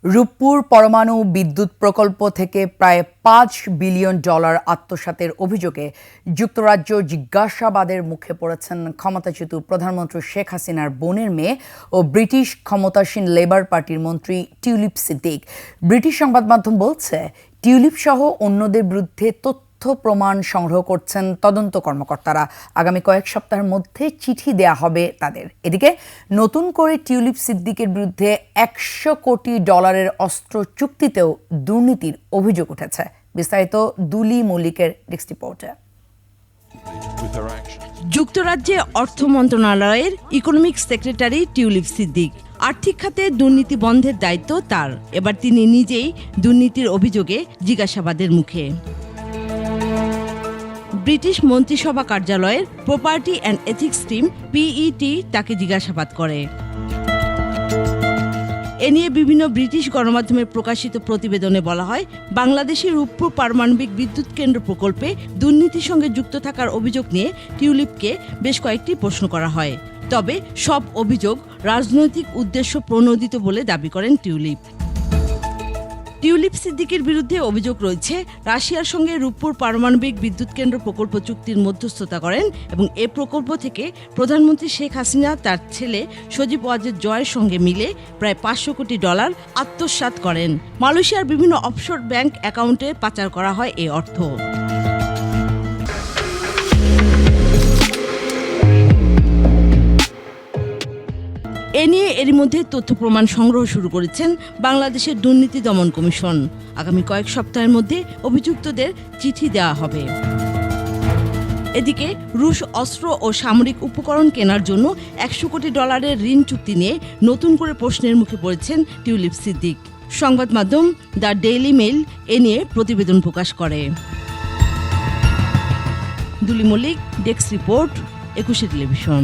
রূপপুর পরমাণু বিদ্যুৎ প্রকল্প থেকে প্রায় $5 বিলিয়ন আত্মসাতের অভিযোগে যুক্তরাজ্য জিজ্ঞাসাবাদের মুখে পড়েছেন ক্ষমতাচ্যুত প্রধানমন্ত্রী শেখ হাসিনার বোনের মেয়ে ও ব্রিটিশ ক্ষমতাসীন লেবার পার্টির মন্ত্রী টিউলিপ সিদ্দিক। ব্রিটিশ সংবাদ মাধ্যম বলছে, টিউলিপ সহ অন্যদের বিরুদ্ধে তথ্য প্রমাণ সংগ্রহ করছেন তদন্ত কর্মকর্তারা। আগামী কয়েক সপ্তাহের মধ্যে চিঠি দেয়া হবে তাদের। এদিকে নতুন করে টিউলিপ সিদ্দিকের বিরুদ্ধে $100 কোটি অস্ত্র চুক্তিতেও দুর্নীতির অভিযোগ উঠেছে। বিস্তারিত দুলি মল্লিকের ডেস্ক রিপোর্টে। যুক্তরাজ্যে অর্থ মন্ত্রণালয়ের ইকোনমিক সেক্রেটারি টিউলিপ সিদ্দিক। আর্থিক খাতে দুর্নীতি বন্ধের দায়িত্ব তার। এবার তিনি নিজেই দুর্নীতির অভিযোগে জিজ্ঞাসাবাদের মুখে। ব্রিটিশ মন্ত্রিসভা কার্যালয়ের property and ethics team PET তাকে জিজ্ঞাসাবাদ করে। এ নিয়ে বিভিন্ন ব্রিটিশ গণমাধ্যমে প্রকাশিত প্রতিবেদনে বলা হয়, বাংলাদেশের রূপপুর পারমাণবিক বিদ্যুৎ কেন্দ্র প্রকল্পে দুর্নীতির সঙ্গে যুক্ত থাকার অভিযোগ নিয়ে টিউলিপকে বেশ কয়েকটি প্রশ্ন করা হয়। তবে সব অভিযোগ রাজনৈতিক উদ্দেশ্য প্রণোদিত বলে দাবি করেন টিউলিপ। টিউলিপ সিদ্দিকের বিরুদ্ধে অভিযোগ রয়েছে, রাশিয়ার সঙ্গে রূপপুর পারমাণবিক বিদ্যুৎ কেন্দ্র প্রকল্প চুক্তির মধ্যস্থতা করেন এবং এ প্রকল্প থেকে প্রধানমন্ত্রী শেখ হাসিনা তার ছেলে সজীব ওয়াজেদ জয়ের সঙ্গে মিলে প্রায় $500 কোটি আত্মসাৎ করেন। মালয়েশিয়ার বিভিন্ন অফশোর ব্যাংক অ্যাকাউন্টে পাচার করা হয় এই অর্থ। এ নিয়ে এরই মধ্যে তথ্য প্রমাণ সংগ্রহ শুরু করেছেন বাংলাদেশের দুর্নীতি দমন কমিশন। আগামী কয়েক সপ্তাহের মধ্যে অভিযুক্তদের চিঠি দেওয়া হবে। এদিকে রুশ অস্ত্র ও সামরিক উপকরণ কেনার জন্য $100 কোটি ঋণ চুক্তি নিয়ে নতুন করে প্রশ্নের মুখে পড়েছেন টিউলিপ সিদ্দিক। সংবাদ মাধ্যম দ্য ডেইলি মেইল এ নিয়ে প্রতিবেদন প্রকাশ করে। দুলি মল্লিক, ডেস্ক রিপোর্ট, 21 টেলিভিশন।